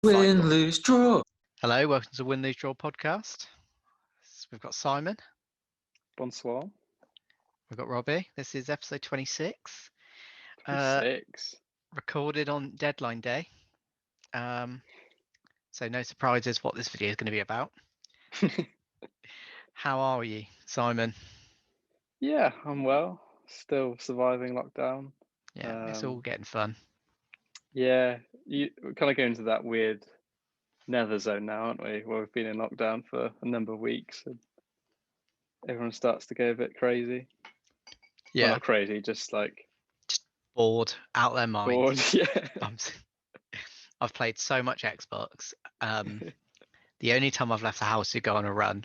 Win, lose, draw. Hello, welcome to Win, Lose, Draw podcast. We've got Simon. Bonsoir. We've got Robbie. This is episode 26. 26. Recorded on deadline day. So no surprises what this video is going to be about. How are you, Simon? Yeah, I'm well. Still surviving lockdown. Yeah, it's all getting fun. Yeah, we're kind of going into that weird nether zone now, aren't we? Where we've been in lockdown for a number of weeks and everyone starts to go a bit crazy. Yeah, Well, not crazy, just bored, out their bored. minds. Yeah. I've played so much Xbox. The only time I've left the house to go on a run.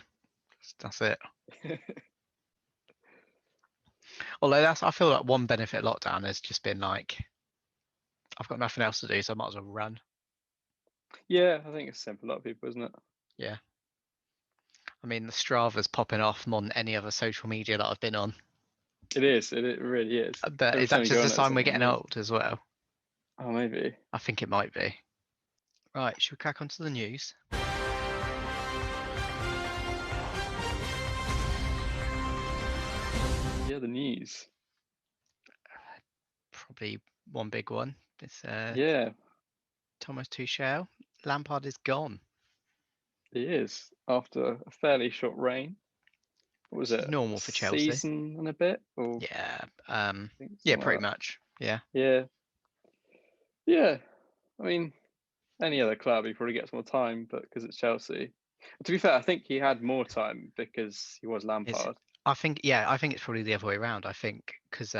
That's it. Although I feel like one benefit of lockdown has just been like, I've got nothing else to do, so I might as well run. Yeah, I think it's simple for a lot of people, isn't it? Yeah. I mean, the Strava's popping off more than any other social media that I've been on. It is. It really is. But Every is that time you just go a on sign we're something getting amazing. old as well? Oh, maybe. I think it might be. Right, should we crack onto the news? Yeah, the news. Probably one big one. It's Yeah, Thomas Tuchel. Lampard is gone. it is. After a fairly short reign. What was This is it? normal for Chelsea. Season and a bit? Or Yeah. yeah, Pretty much. Yeah. Yeah. Yeah. I mean, any other club, he probably gets more time, but because it's Chelsea. To be fair, I think he had more time because he was Lampard. I think it's probably the other way around. I think because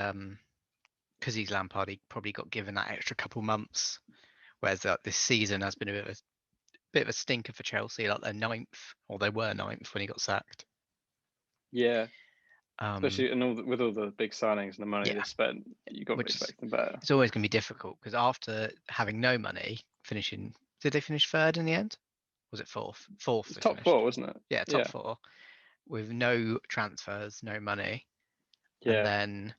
he's Lampard, he probably got given that extra couple months. Whereas this season has been a bit of a stinker for Chelsea. Like they're ninth, or they were ninth when he got sacked. Yeah. Especially with all the big signings and the money they spent, you got to expect them better. It's always going to be difficult because after having no money, did they finish third in the end? Was it fourth? Fourth. It's top four, wasn't it? Yeah, top four, with no transfers, no money, and then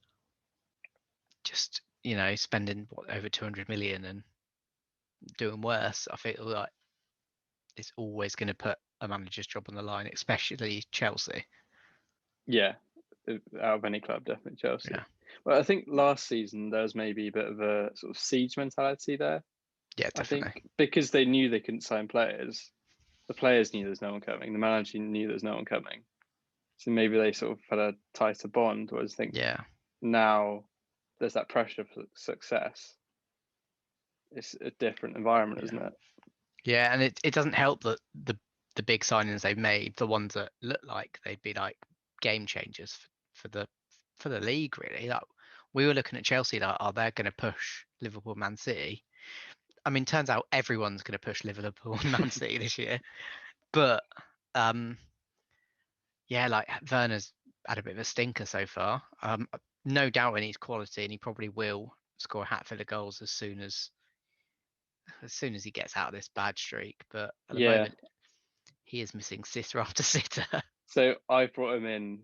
just spending over 200 million and doing worse. I feel like it's always going to put a manager's job on the line, especially Chelsea. Yeah, out of any club, definitely Chelsea. Yeah. Well, I think last season there was maybe a bit of a sort of siege mentality there. Yeah, definitely. I think because they knew they couldn't sign players, the players knew there's no one coming. The manager knew there's no one coming. So maybe they sort of had a tighter bond. Whereas I think now there's that pressure for success. It's a different environment, isn't it? Yeah, and it doesn't help that the big signings they've made, the ones that look like they'd be like game changers for the league, really. Like we were looking at Chelsea, like, are they going to push Liverpool, Man City? I mean, turns out everyone's going to push Liverpool and Man City this year. But like Werner's had a bit of a stinker so far. No doubt in his quality, and he probably will score a hatful of goals as soon as he gets out of this bad streak. But at the moment, he is missing sitter after sitter. So I brought him in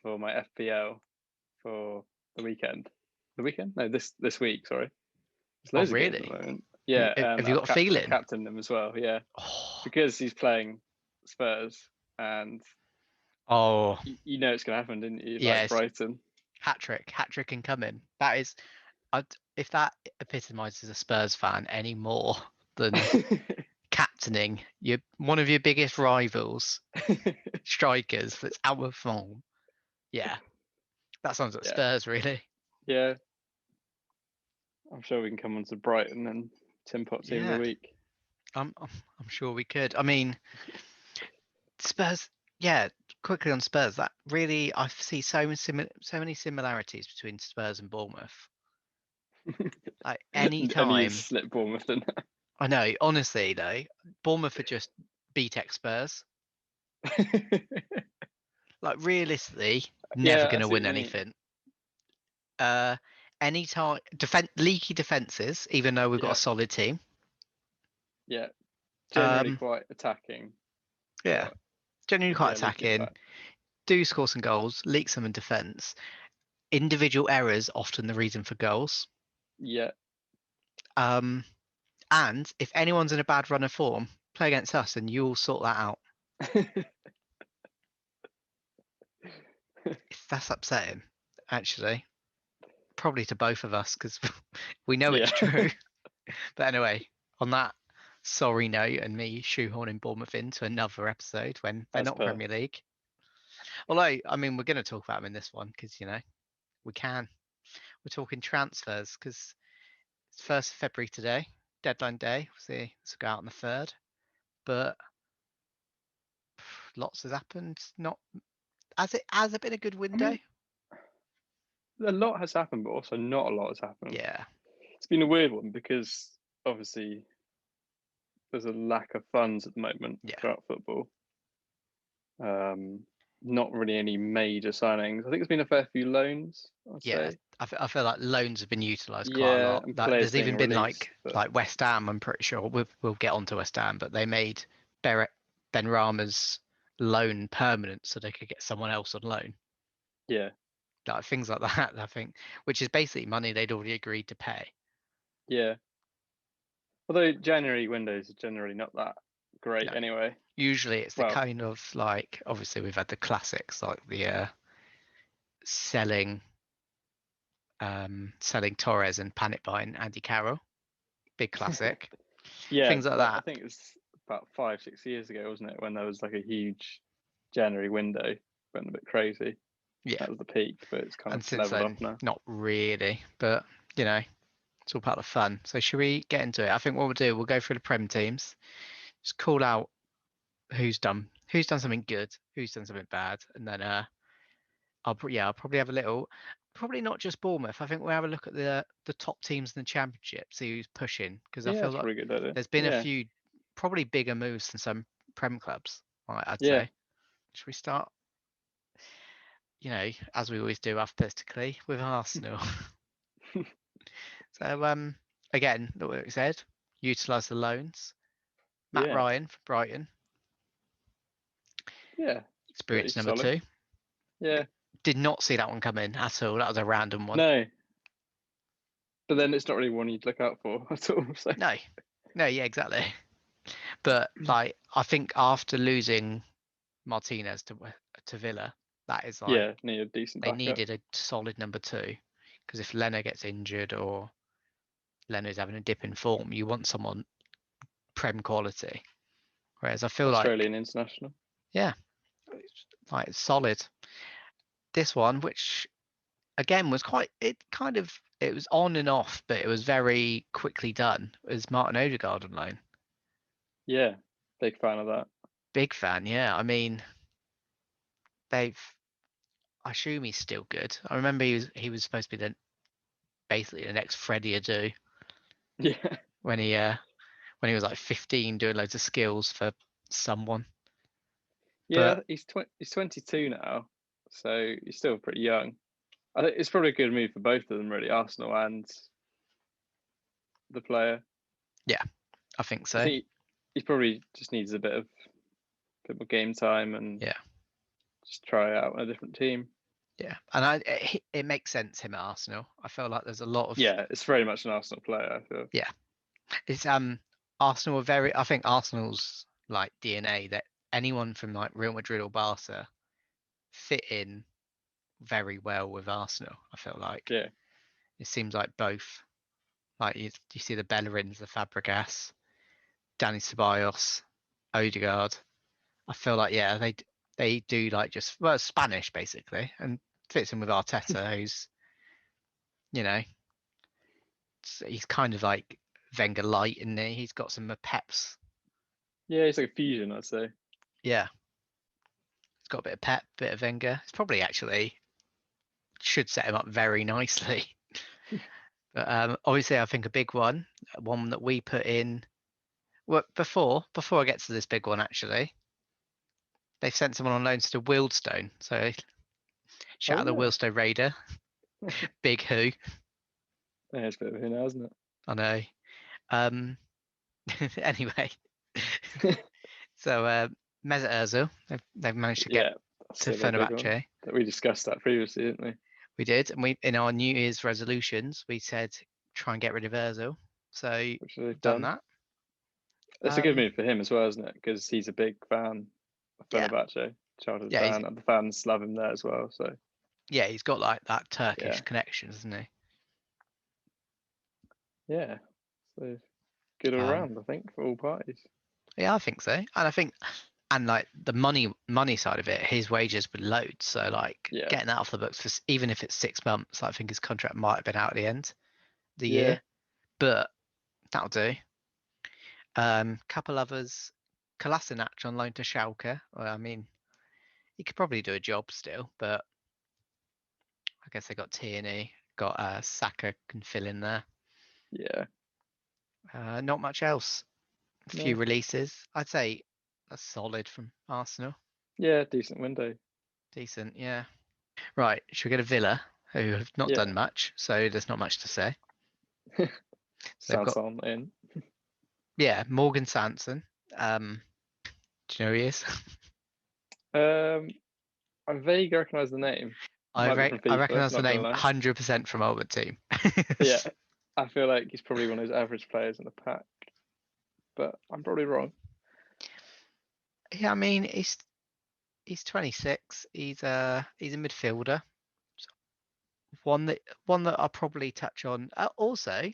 for my FPL for the weekend. The weekend? No, this week. Sorry. Oh, really? Yeah. Have you got a feeling? Captained him as well. Yeah. Because he's playing Spurs, and you know it's going to happen, didn't you? Like Brighton. Hat trick incoming. That is, if that epitomizes a Spurs fan any more than captaining one of your biggest rivals, strikers that's out of form. Yeah, that sounds like Spurs, really. Yeah, I'm sure we can come on to Brighton and Tim Pot team of the week. I'm sure we could. I mean, Spurs. Yeah, quickly on Spurs. That really, I see so many similarities between Spurs and Bournemouth. Like any time, slip Bournemouth in. I know. Honestly, though, Bournemouth are just BTEC Spurs. Like realistically, never going to win anything. Anytime leaky defenses, even though we've got a solid team. Yeah, generally quite attacking. Yeah, generally quite attacking. Do score some goals, leak some in defence. Individual errors often the reason for goals. Yeah. And if anyone's in a bad run of form, play against us and you'll sort that out. That's upsetting, actually. Probably to both of us because we know it's true. But anyway, on that sorry note and me shoehorning Bournemouth into another episode when they're not Premier League. Although, I mean, we're going to talk about them in this one because, we can. We're talking transfers because it's 1st of February today, deadline day. We'll see. This will go out on the 3rd. But lots has happened. Has it been a good window? I mean, a lot has happened, but also not a lot has happened. Yeah. It's been a weird one because obviously there's a lack of funds at the moment throughout football. Not really any major signings. I think there's been a fair few loans. I'd say. I feel like loans have been utilised quite a lot. Like, there's even been released, like West Ham. I'm pretty sure we'll get onto West Ham, but they made Ben Rama's loan permanent so they could get someone else on loan. Yeah. Like things like that, I think, which is basically money they'd already agreed to pay. Yeah. Although January windows are generally not that great anyway. Usually it's the kind of like, obviously we've had the classics like the selling Torres and panic buying Andy Carroll, big classic. Things like that. I think it was about 5-6 years ago, wasn't it, when there was like a huge January window, went a bit crazy. Yeah, that was the peak, but it's kind of leveled off now. Not really, but it's all part of the fun. So should we get into it? I think what we'll do, we'll go through the Prem teams, just call out who's done something good, who's done something bad, and then I'll probably have a little, probably not just Bournemouth. I think we'll have a look at the top teams in the Championship, see who's pushing, because I feel like there's been a few probably bigger moves than some Prem clubs. I'd say. Should we start? As we always do alphabetically with Arsenal. So again, what we said, utilise the loans. Matt Ryan for Brighton. Yeah. Experience number solid. 2. Yeah. Did not see that one come in at all. That was a random one. No. But then it's not really one you'd look out for at all. So. No, yeah, exactly. But like, I think after losing Martinez to Villa, that is like needed a decent they backup. needed a solid number 2, because if Leno gets injured or Leno's having a dip in form, you want someone Prem quality. Whereas I feel Australian international. Yeah, like solid. This one, which again was it was on and off, but it was very quickly done, is Martin Odegaard on loan. Yeah, big fan of that. Big fan, yeah. I mean, I assume he's still good. I remember he was supposed to be basically the next Freddie Adu. Yeah. When he was like 15 doing loads of skills for someone. Yeah, but he's 22 now, so he's still pretty young. I think it's probably a good move for both of them, really, Arsenal and the player. Yeah, I think so. I think he probably just needs a bit more game time and just try out a different team. Yeah, and it makes sense him at Arsenal. I feel like there's a lot of it's very much an Arsenal player. I feel. Yeah, it's Arsenal are I think Arsenal's like DNA that anyone from like Real Madrid or Barca fit in very well with Arsenal. I feel like it seems like both. Like you see the Bellerins, the Fabregas, Dani Ceballos, Odegaard. I feel like they do like just Spanish basically, and fits in with Arteta, who's he's kind of like Wenger light, isn't he? He's got some peps. Yeah, he's like a fusion, I'd say. Yeah, he's got a bit of pep, bit of Wenger. It's probably actually should set him up very nicely. But obviously, I think a big one that we put in. Well, before I get to this big one, actually, they've sent someone on loan to Wealdstone. So shout out the Wealdstone Raider. Big who. Yeah, it's a bit of a who now, isn't it? I know. Anyway, so Mesut Ozil, they've managed to get to Fenerbahce. We discussed that previously, didn't we? We did, and we in our New Year's resolutions we said try and get rid of Ozil. So which they've done that. It's a good move for him as well, isn't it? Because he's a big fan of Fenerbahce, childhood fan, and the fans love him there as well. So yeah, he's got like that Turkish connection, isn't he? Yeah, so good all around, I think, for all parties. Yeah, I think so, and like the money side of it, his wages were loads. So like getting that off the books for even if it's 6 months, I think his contract might have been out at the end of the year, but that'll do. Couple others, Kolasinac on loan to Schalke. Well, I mean, he could probably do a job still, but I guess they got Tierney, got Saka can fill in there. Yeah. Not much else. A few releases. I'd say that's solid from Arsenal. Yeah, decent window. Decent, yeah. Right, should we get a Villa, who have not done much, so there's not much to say. Sanson in. Yeah, Morgan Sanson. Do you know who he is? I vaguely recognise the name. I recognise the name 100% from Ultimate Team. Yeah, I feel like he's probably one of those average players in the pack, but I'm probably wrong. Yeah, I mean he's 26. He's a midfielder. One that I'll probably touch on. Also,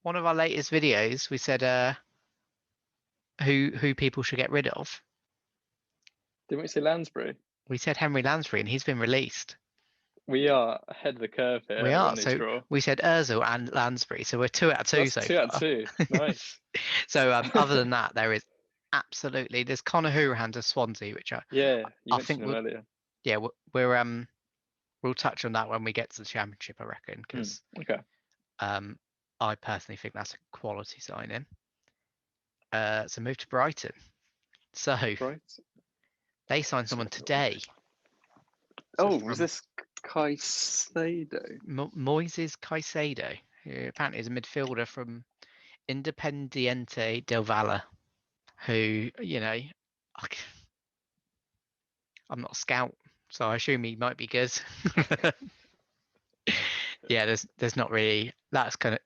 one of our latest videos, we said who people should get rid of. Didn't we say Lansbury? We said Henry Lansbury, and he's been released. We are ahead of the curve here. We are. So we said Ozil and Lansbury. So we're 2 out of 2 That's so 2 far. out of 2. Nice. So other than that, there's Conor Hourihane to Swansea, which I think earlier. Yeah, we'll touch on that when we get to the Championship, I reckon, because I personally think that's a quality signing. So move to Brighton. So they signed someone today. Was this Caicedo? Moises Caicedo, who apparently is a midfielder from Independiente del Valle, who, I'm not a scout, so I assume he might be good. Yeah, there's not really, that's kind of,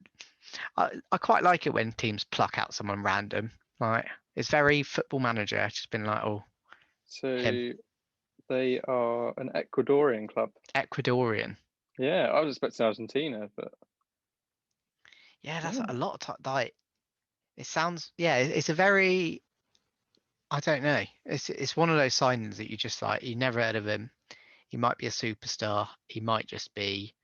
I quite like it when teams pluck out someone random. Like, it's very Football Manager. It's just been like, so him. They are an Ecuadorian club. Ecuadorian. Yeah, I was expecting Argentina, but yeah, that's a lot of like. It sounds, it's a very, I don't know. It's one of those signings that you just like, you never heard of him. He might be a superstar. He might just be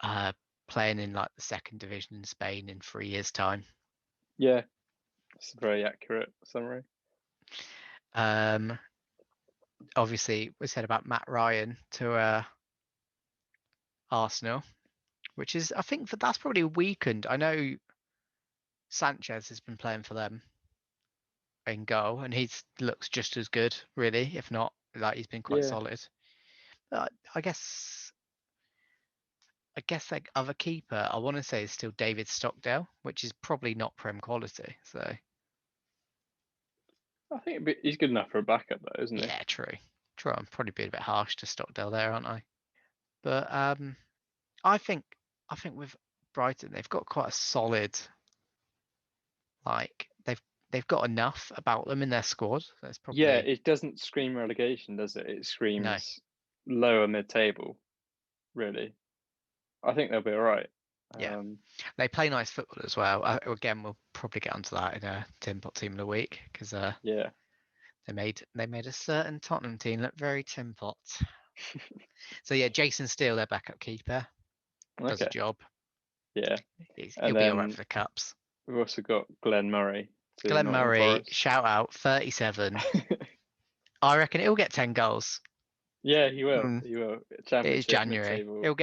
playing in like the second division in Spain in 3 years' time. Yeah, it's a very accurate summary. Obviously, we said about Matt Ryan to Arsenal, which is, I think that's probably weakened. I know Sanchez has been playing for them in goal, and he looks just as good, really, if not, like he's been quite solid. But I guess like other keeper, I want to say is still David Stockdale, which is probably not Prem quality. So I think he's good enough for a backup, though, isn't he? Yeah, true. I'm probably being a bit harsh to Stockdale there, aren't I? But I think with Brighton, they've got quite a solid, like they've got enough about them in their squad. That's probably it doesn't scream relegation, does it? It screams lower mid-table, really. I think they'll be all right. Yeah, they play nice football as well. Again, we'll probably get onto that in a Tin Pot Team of the Week because they made a certain Tottenham team look very Tin Pot. So yeah, Jason Steele, their backup keeper, does a job. Yeah, he'll be all right for the cups. We've also got Glenn Murray. Glenn Murray, shout out, 37. I reckon he'll get 10 goals. Yeah, he will. He will. It is January. He'll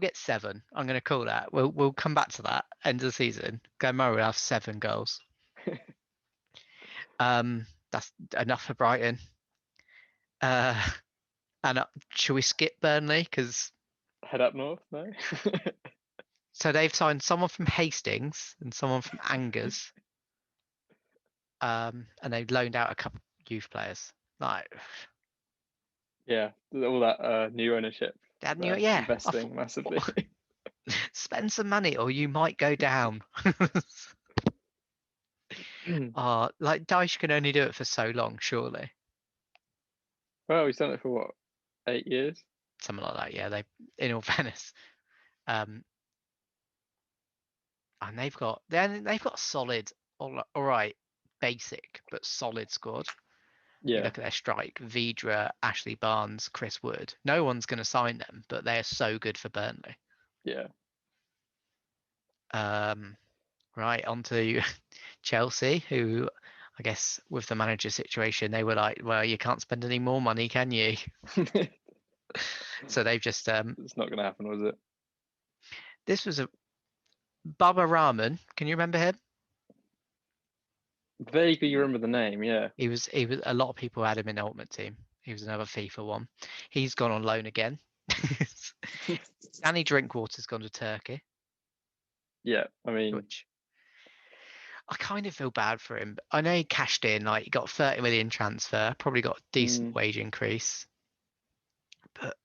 get 7. I'm going to call that. We'll come back to that end of the season. Glenn Murray will have 7 goals. That's enough for Brighton. And should we skip Burnley? Because head up north, no. So they've signed someone from Hastings and someone from Angers. And they've loaned out a couple of youth players. Like, yeah, all that new ownership. Investing massively. Spend some money or you might go down. Like Dyche can only do it for so long, surely. Well, he's done it for what, 8 years? Something like that, yeah. In all fairness. And they've got a solid, all right, basic but solid squad. You Yeah. look at their strike: Vidra, Ashley Barnes, Chris Wood. No one's going to sign them, but they're so good for Burnley. Yeah. Right, on to Chelsea, who I guess with the manager situation, they were like, well, you can't spend any more money, can you? So they've just It's not going to happen, was it? this was a Bubba Rahman. Can you remember him? Vaguely remember the name, yeah. He was a lot of people had him in the Ultimate Team. He was another FIFA one. He's gone on loan again. Danny Drinkwater's gone to Turkey. Yeah, I mean, Which I kind of feel bad for him. I know he cashed in, like he got 30 million transfer, probably got a decent wage increase. But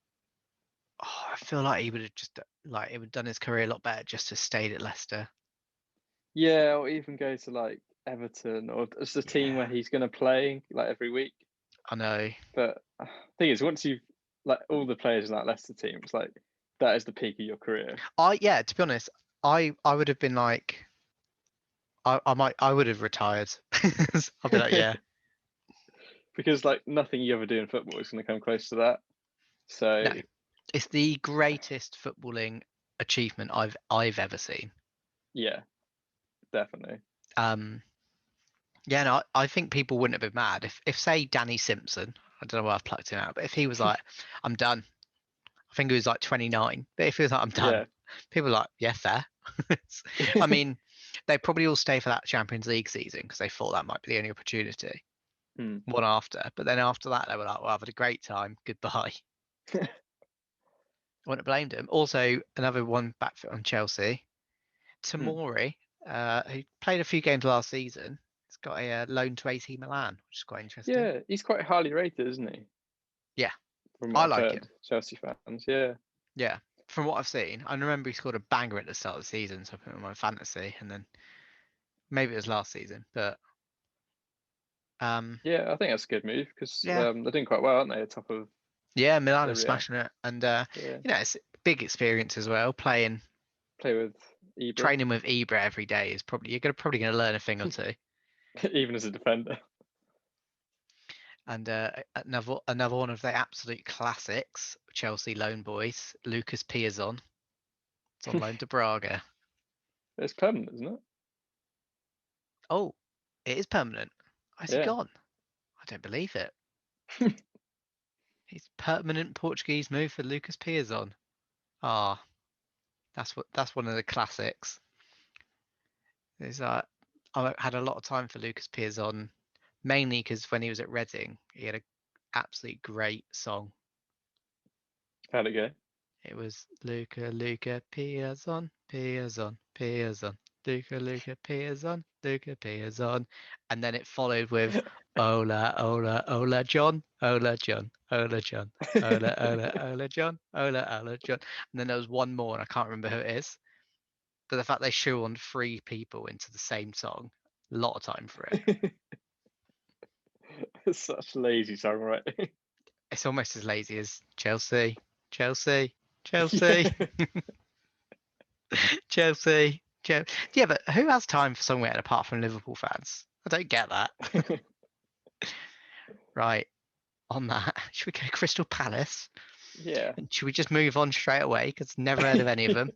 I feel like he would have just it would have done his career a lot better just to stayed at Leicester. yeah, or even go to like Everton or just a team where he's going to play like every week. I know. But thing is, once you've like all the players in that Leicester team, it's like that is the peak of your career. To be honest, I would have been like, I would have retired. I'd be like, yeah. Because like nothing you ever do in football is going to come close to that. So No, it's the greatest footballing achievement I've ever seen. yeah, definitely. Yeah, no, I think people wouldn't have been mad if say Danny Simpson, I don't know why I've plucked him out, but if he was like, I'm done. I think he was like 29, but if he was like, I'm done, Yeah. people are like, yeah, fair. I mean, they probably all stay for that Champions League season because they thought that might be the only opportunity. One after, but then after that they were like, well, I've had a great time, goodbye. I wouldn't have blamed him. Also, another one back foot on Chelsea, Tamori, who played a few games last season. He's got a loan to AC Milan, which is quite interesting. Yeah, he's quite highly rated, isn't he? Yeah, From I what I've like heard, him. Chelsea fans. Yeah. Yeah, from what I've seen, I remember he scored a banger at the start of the season, so I put him on my fantasy, and then maybe it was last season, but yeah, I think that's a good move because yeah, they're doing quite well, aren't they? At top of Milan are Serie A. smashing it, and Yeah. it's a big experience as well. Play with Ibra, Training with Ibra every day is probably probably gonna learn a thing or two. even as a defender. And another one of the absolute classics, Chelsea loan boys, Lucas Piazon. It's on loan to Braga. It's permanent, isn't it? Oh, it is permanent. Has he Yeah. gone? I don't believe it. He's permanent Portuguese move for Lucas Piazon. Ah, that's one of the classics. I had a lot of time for Lucas Piazon, mainly because when he was at Reading, he had an absolutely great song. How'd it go? It was Luca Piazon, Piazon, Piazon, Luca Piazon, and then it followed with Ola, Ola, Ola John, Ola John, Ola John, Ola, Ola, Ola John, Ola, Ola John, and then there was one more, and I can't remember who it is. But the fact they shoehorned 3 people into the same song, a lot of time for it. It's such lazy songwriting. It's almost as lazy as Chelsea, Chelsea, Yeah. Chelsea. Chelsea. Yeah, but who has time for songwriting apart from Liverpool fans? I don't get that. Right. On that, should we go Crystal Palace? Yeah. And should we just move on straight away? Because never heard of any of them.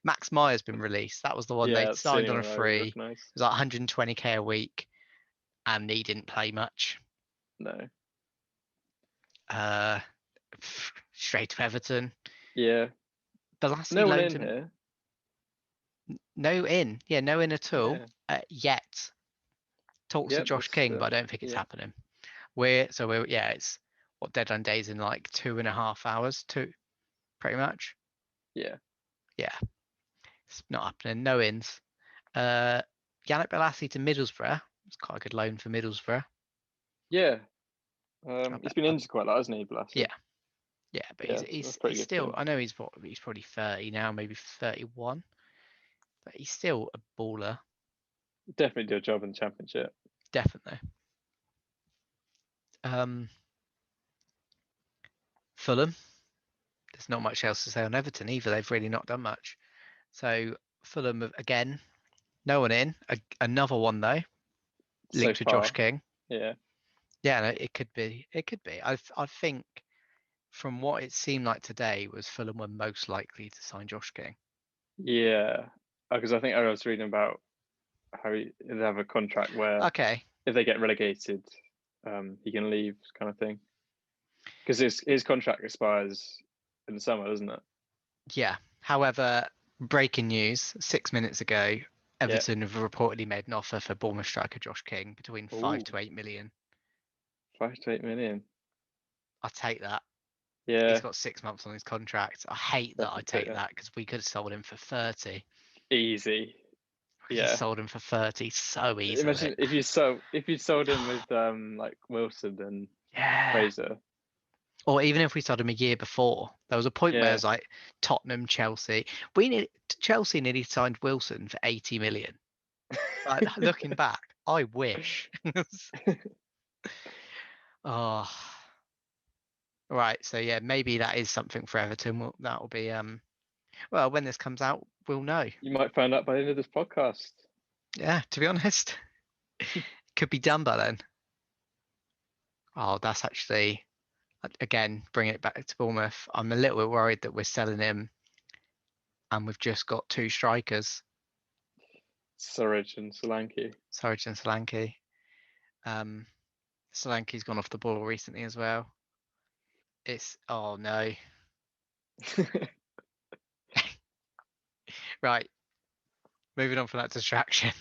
Max Meyer's been released. That was the one Yeah, they that's the signed only on a one I really free. It recognise. was like 120k a week, and he didn't play much. No. Straight to Everton. Yeah. Bellassi No one loaned in him. here. No in. Yeah, no in at all. Yeah. Yet. Talks to Yep, Josh that's King, but I don't think it's yeah. happening. It's what deadline days in like 2.5 hours, pretty much. Yeah. Yeah, it's not happening. No ins. Yannick Bellassi to Middlesbrough. It's quite a good loan for Middlesbrough. Yeah. I He's bet, been injured quite a lot, hasn't he, Bellassi? yeah, Yeah, but Yeah, he's pretty good still. for him. I know he's probably 30 now, maybe 31, but he's still a baller. Definitely do a job in the Championship. Definitely. Fulham. There's not much else to say on Everton either. They've really not done much. So Fulham again, no one in. Another one though, So linked to Josh far, King. yeah. Yeah, no, it could be. It could be. I think from what it seemed like today was Fulham were most likely to sign Josh King. Yeah, because I think I was reading about how they have a contract where Okay. if they get relegated, he can leave, kind of thing. Because his contract expires in the summer, doesn't it? Yeah. However, breaking news 6 minutes ago, Yeah. Everton have reportedly made an offer for Bournemouth striker Josh King between 5 to 8 million. 5 to 8 million. I'll take that. Yeah, He's got 6 months on his contract. I hate that I definitely take take that because we could have sold him for 30. easy. We could have Yeah. sold him for 30 so easily. Imagine if you sold him with like Wilson and Yeah. Fraser. Or even if we sold him a year before, there was a point where it Yeah. was like Tottenham, Chelsea. Chelsea nearly signed Wilson for 80 million. Like, looking back, I wish. Oh, right. So yeah, maybe that is something for Everton. That will be well, when this comes out, we'll know. You might find out by the end of this podcast. Yeah, to be honest, could be done by then. Oh, that's actually again bringing it back to Bournemouth. I'm a little bit worried that we're selling him, and we've just got two strikers, Surridge and Solanke. Surridge and Solanke. Solanke's gone off the ball recently as well. Oh no. Right, moving on from that distraction.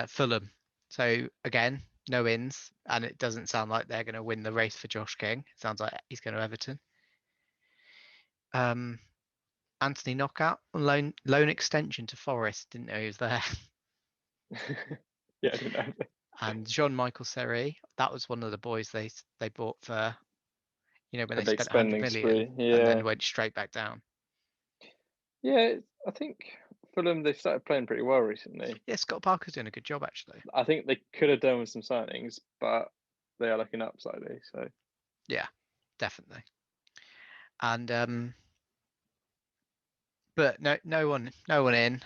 Fulham. So again, no wins, and it doesn't sound like they're going to win the race for Josh King. It sounds like he's going to Everton. Anthony Knockout on loan extension to Forest. Didn't know he was there. Yeah, I didn't know. And Jean-Michel Seri, that was one of the boys they bought for, when A they big spent 100 spending spree. million and Yeah. then went straight back down. Yeah, I think Fulham, they've started playing pretty well recently. Yeah, Scott Parker's doing a good job actually. I think they could have done with some signings, but they are looking up slightly. So yeah, definitely. And but no one in.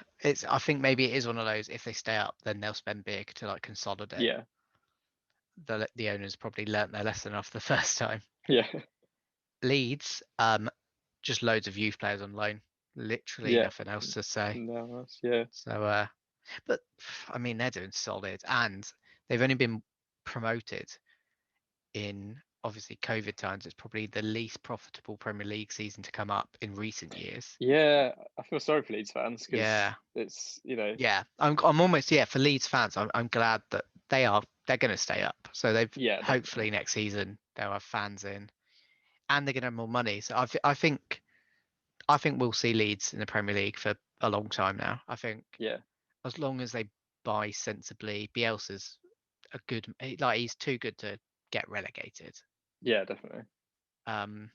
I think maybe it is one of those. If they stay up, then they'll spend big to like consolidate. yeah, The owners probably learnt their lesson off the first time. yeah, Leeds, just loads of youth players on loan. Literally yeah. nothing else to say. No, yeah, So, but I mean, they're doing solid, and they've only been promoted in obviously COVID times. It's probably the least profitable Premier League season to come up in recent years. yeah. I feel sorry for Leeds fans because Yeah, it's yeah. I'm almost for Leeds fans. I'm glad that they're going to stay up. So they've definitely. hopefully next season they'll have fans in, and they're going to have more money. So I think we'll see Leeds in the Premier League for a long time now. I think Yeah, as long as they buy sensibly. Bielsa's he's too good to get relegated. yeah, definitely. Um,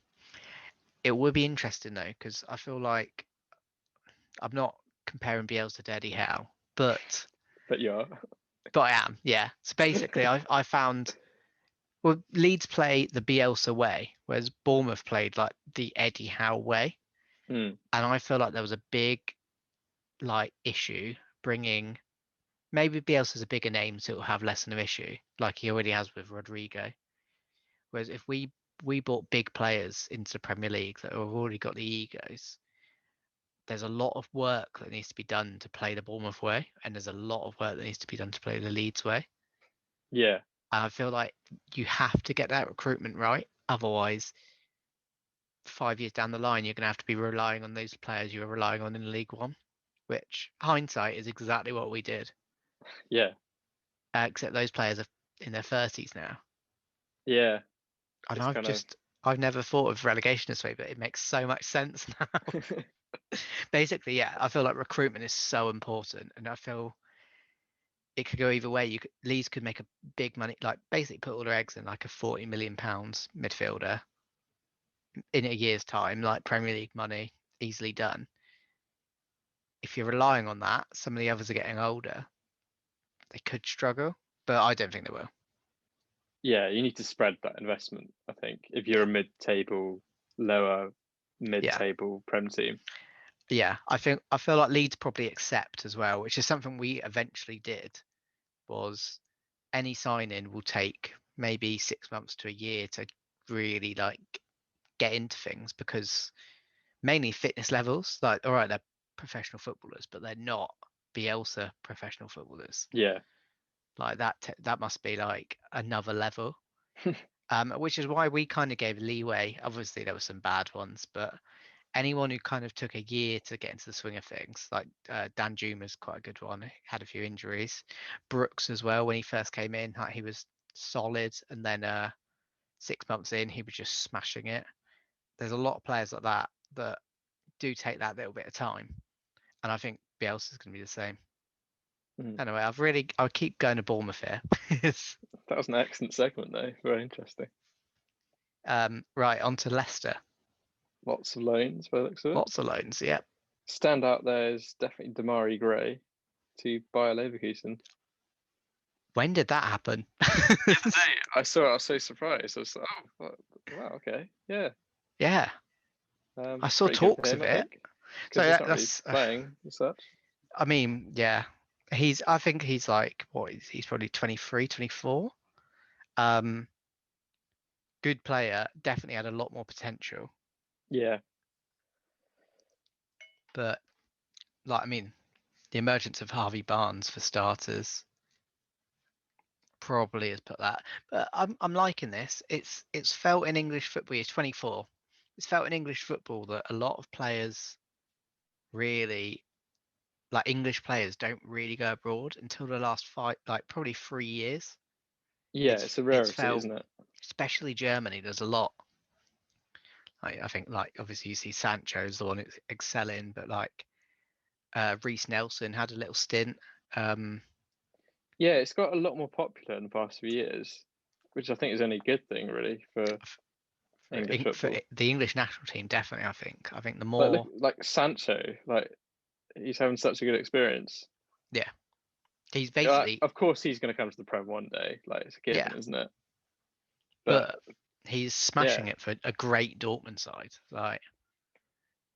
it would be interesting though, because I feel like I'm not comparing Bielsa to Eddie Howe, but But yeah, I am, yeah. So basically, I found Leeds play the Bielsa way, whereas Bournemouth played like the Eddie Howe way, mm. and I feel like there was a big issue bringing. Maybe Bielsa's a bigger name, so it'll have less of an issue, like he already has with Rodrigo. Whereas if we brought big players into the Premier League that have already got the egos, there's a lot of work that needs to be done to play the Bournemouth way, and there's a lot of work that needs to be done to play the Leeds way. Yeah, And I feel like you have to get that recruitment right. Otherwise, 5 years down the line, you're going to have to be relying on those players you were relying on in League One, which hindsight is exactly what we did. yeah, Except those players are in their 30s now. yeah. And It's kind of I've never thought of relegation this way, but it makes so much sense now. Basically, yeah, I feel like recruitment is so important, and I feel it could go either way. Leeds could make a big money, like basically put all their eggs in like a 40 million pounds midfielder, in a year's time, like Premier League money, easily done. If you're relying on that, some of the others are getting older. They could struggle, but I don't think they will. Yeah, you need to spread that investment, I think, if you're a mid-table, lower mid-table Prem team. Yeah, I feel like Leeds probably accept as well, which is something we eventually did, was any sign-in will take maybe 6 months to a year to really like get into things, because mainly fitness levels, like, all right, they're professional footballers, but they're not Bielsa professional footballers. Yeah. Like that must be like another level. Which is why we kind of gave leeway. Obviously, there were some bad ones, but anyone who kind of took a year to get into the swing of things, like Dan Juma's quite a good one. He had a few injuries. Brooks as well, when he first came in, like, he was solid, and then 6 months in, he was just smashing it. There's a lot of players like that that do take that little bit of time, and I think Bielsa's going to be the same. Anyway, I'll keep going to Bournemouth here. That was an excellent segment, though. Very interesting. Right, on to Leicester. Lots of loans, by the looks of it. Lots of loans, yeah. Stand out there is definitely Damari Gray to Bayer Leverkusen. When did that happen? The other day, I saw it, I was so surprised. I was like, oh, wow, okay, yeah. Yeah. I saw talks of it. So he's not really playing as such. I mean, yeah. I think he's like, what is he's probably 23, 24. Good player, definitely had a lot more potential. Yeah. But like, I mean, the emergence of Harvey Barnes for starters probably has put that. But I'm liking this. It's felt in English football. He's 24. It's felt in English football that a lot of players really, like, English players don't really go abroad until the last probably 3 years. Yeah, it's a rarity, isn't it? Especially Germany, there's a lot. I think, like, obviously you see Sancho's the one who's excelling, but like Reece Nelson had a little stint. Yeah, it's got a lot more popular in the past few years, which I think is only a good thing, really, for English football. For the English national team, definitely. I think the more like Sancho, like, he's having such a good experience. Yeah, he's basically. Of course, he's going to come to the Prem one day. Like, it's a given, isn't it? But he's smashing it for a great Dortmund side. Like,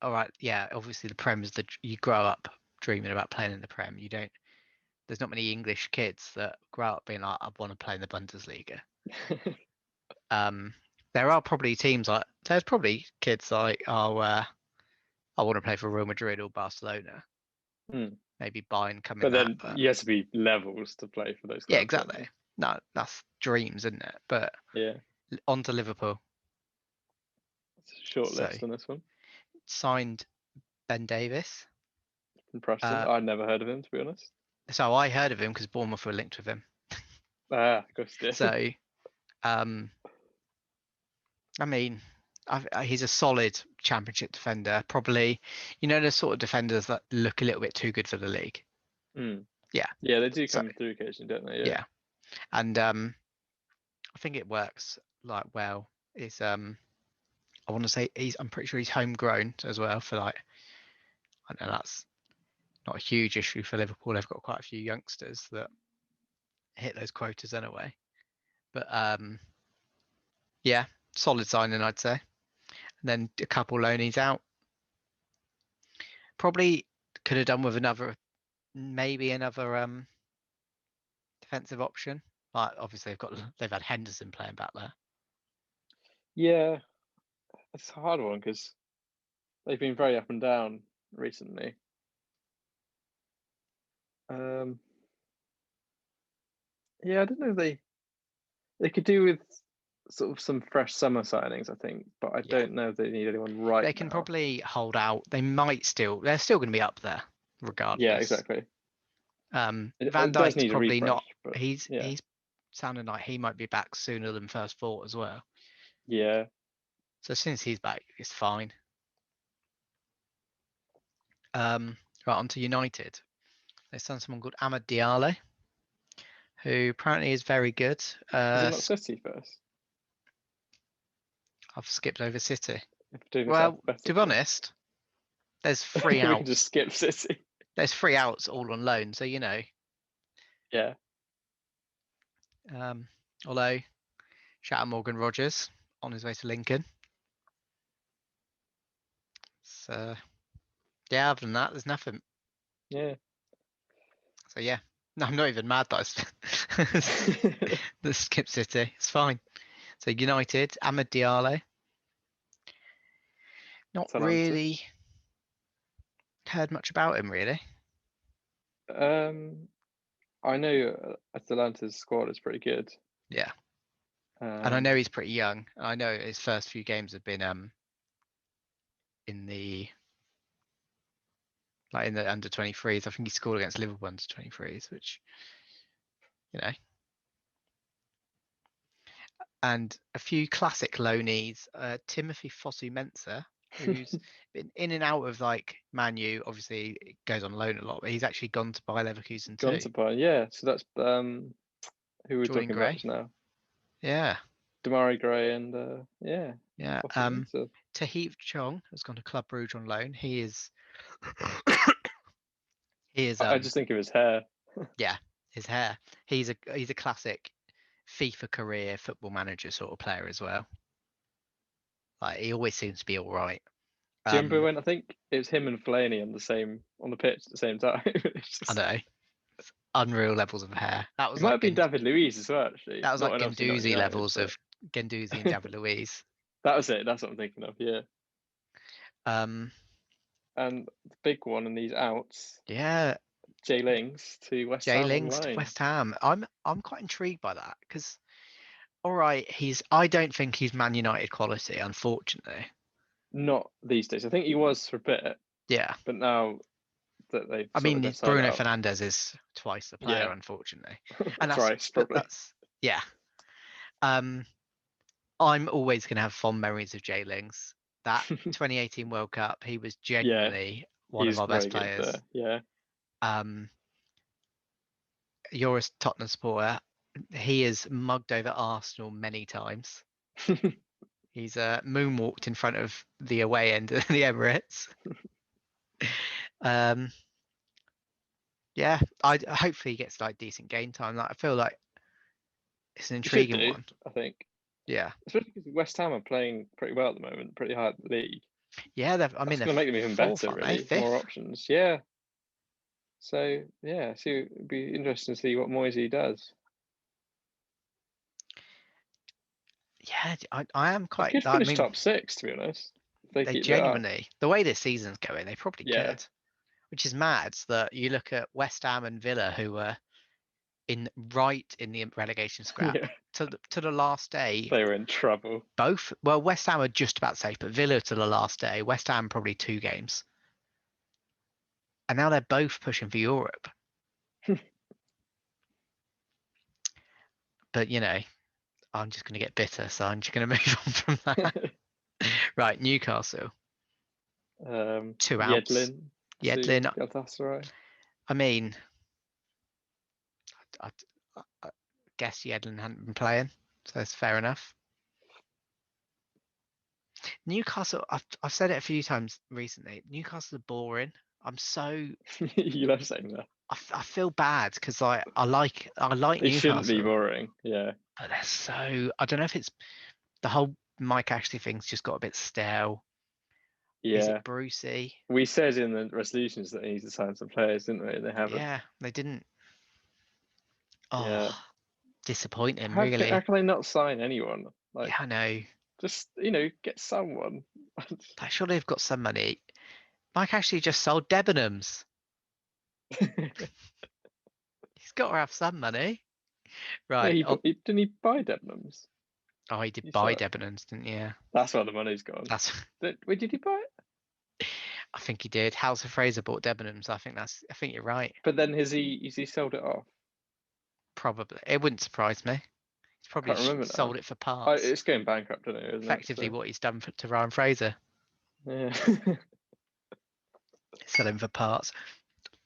all right, yeah. Obviously, the Prem is you grow up dreaming about playing in the Prem. You don't. There's not many English kids that grow up being like, I want to play in the Bundesliga. There are probably teams like, there's probably kids like, I want to play for Real Madrid or Barcelona. Maybe Bayern coming. But then you have to be levels to play for those clubs. Yeah, exactly. No, that's dreams, isn't it? But yeah, on to Liverpool. It's a short list on this one. Signed Ben Davis from Preston. I'd never heard of him, to be honest. So I heard of him because Bournemouth were linked with him. Of course. So, I mean, he's a solid Championship defender. Probably, the sort of defenders that look a little bit too good for the league. Yeah. Yeah, they do come through occasionally, don't they? Yeah. And I think it works like well. It's I want to say I'm pretty sure he's homegrown as well. For like, I know that's not a huge issue for Liverpool. They've got quite a few youngsters that hit those quotas anyway. But yeah, solid signing, I'd say. And then a couple loanies out. Probably could have done with maybe another defensive option. Like, obviously they've had Henderson playing back there. Yeah, it's a hard one because they've been very up and down recently. Yeah, I don't know if they could do with sort of some fresh summer signings, I think, but I don't know if they need anyone right now. They can probably hold out. They're still going to be up there regardless. Yeah, exactly. Van Dijk's probably not. He's sounding like he might be back sooner than first thought as well. Yeah. So as soon as he's back, it's fine. Right, on to United. They signed someone called Amad Diallo, who apparently is very good. Is it not City first? I've skipped over City. Well, to be honest, there's 3 we outs. can just skip City. There's 3 outs all on loan, so Yeah. Although, shout out Morgan Rogers on his way to Lincoln. So, yeah, other than that, there's nothing. Yeah. So, yeah. No, I'm not even mad that I skip City. It's fine. So, United, Amad Diallo. Not really heard much about him, really. I know Atalanta's squad is pretty good. Yeah. And I know he's pretty young. I know his first few games have been in the under 23s. I think he scored against Liverpool under 23s, which, you know. And a few classic loanees, Timothy Fosu-Mensah, who's been in and out of like Man U. Obviously, it goes on loan a lot, but he's actually gone to Bayer Leverkusen too. Gone to Bayer, yeah. So that's who we're talking Gray. about just now. Yeah. Damari Gray and yeah. Yeah. Tahith Chong has gone to Club Brugge on loan. He is. I just think of his hair. Yeah, his hair. He's a classic FIFA career football manager sort of player as well. Like he always seems to be all right. Do you remember when I think it was him and Fellaini on the pitch at the same time? I know. It's unreal levels of hair. That was it might have been David Luiz as well, actually. That was like Guendouzi levels of Guendouzi and David Luiz. That was it. That's what I'm thinking of. Yeah. And the big one in these outs. Yeah. Jay Lings to West Ham. To West Ham. I'm quite intrigued by that because, all right, I don't think he's Man United quality, unfortunately. Not these days. I think he was for a bit. Yeah. But now that they've. I mean, Bruno Fernandes is twice the player, unfortunately. And that's probably. Yeah. I'm always going to have fond memories of Jay Lings. That 2018 World Cup, he was genuinely one of our best players. Yeah. You're a Tottenham supporter. He has mugged over Arsenal many times. He's moonwalked in front of the away end of the Emirates. Yeah, hopefully he gets like decent game time. Like I feel like it's an intriguing one. I think. Yeah, especially because West Ham are playing pretty well at the moment, pretty high in the league. Yeah, they're going to make them even better, really. More options. Yeah. So yeah, so it'd be interesting to see what Moisey does. Yeah, I am quite. They could finish top 6, to be honest. They genuinely, the way this season's going, they probably could. Which is mad that you look at West Ham and Villa, who were right in the relegation scrap to the last day. They were in trouble. West Ham are just about safe, but Villa to the last day. West Ham probably 2 games. And now they're both pushing for Europe. But, you know, I'm just going to get bitter, so I'm just going to move on from that. Right, Newcastle. 2 outs. Yedlin. I mean, I guess Yedlin hadn't been playing, so it's fair enough. Newcastle, I've said it a few times recently. Newcastle are boring. I'm so. You love saying that. I feel bad because I like Newcastle. It shouldn't be boring, yeah. But they're so. I don't know if it's the whole Mike Ashley thing's just got a bit stale. Yeah. Is it Brucey? We said in the resolutions that they need to sign some players, didn't we? They haven't. Yeah, they didn't. Oh, yeah. Disappointing, really. How can they not sign anyone? Yeah, I know. Just, get someone. I'm sure they've got some money. Mike Ashley just sold Debenhams. He's got to have some money. Right. Yeah, didn't he buy Debenhams? Oh, he did buy Debenhams, didn't he? Yeah. That's where the money's gone. Wait, did he buy it? I think he did. House of Fraser bought Debenhams. I think you're right. But then has he sold it off? Probably. It wouldn't surprise me. He's probably sold it for parts. It's going bankrupt, isn't it? Effectively what he's done to Ryan Fraser. Yeah. Selling for parts.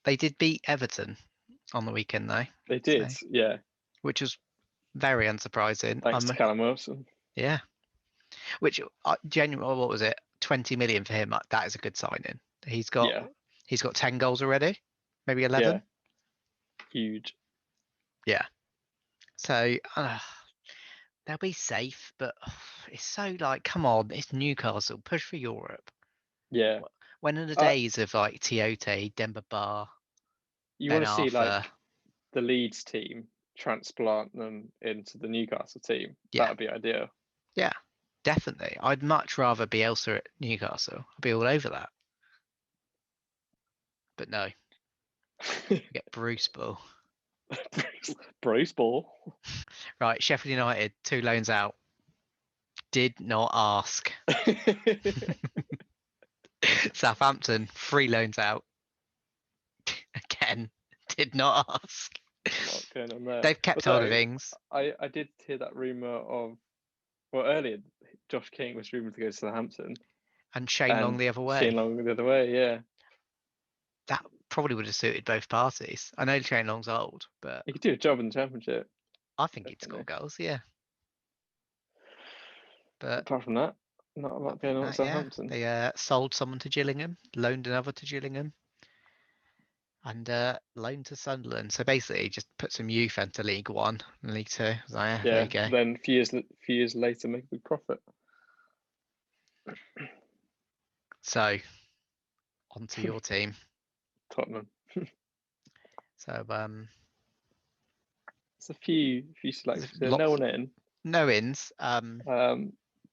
They did beat Everton on the weekend, though. They did, yeah. Which was very unsurprising. Thanks to Callum Wilson. Yeah. Which genuinely, what was it? 20 million for him. That is a good signing. He's got 10 goals already, maybe 11. Yeah, huge. Yeah. So they'll be safe, but it's so like, come on, it's Newcastle. Push for Europe. Yeah. When in the days of like Tiote, Demba Ba, you Ben want to see Arthur, like the Leeds team transplant them into the Newcastle team. Yeah. That would be ideal. Yeah, definitely. I'd much rather Bielsa at Newcastle. I'd be all over that. But no, we get Bruce Ball. Bruce Ball. Right, Sheffield United, 2 loans out. Did not ask. Southampton, 3 loans out. Again, did not ask. What's going on there? They've kept hold of things. I did hear that rumour of, well, earlier, Josh King was rumoured to go to Southampton. And Shane Long the other way. Shane Long the other way, yeah. That probably would have suited both parties. I know Shane Long's old, but he could do a job in the Championship. I think he'd score goals, yeah. But apart from that, not a lot going on at Southampton. Yeah. They sold someone to Gillingham, loaned another to Gillingham, and loaned to Sunderland. So basically, just put some youth into League One and League Two. So, there you go. Then a few years later, make a big profit. So, onto your team, Tottenham. So, there's a few selections. No one in. No ins.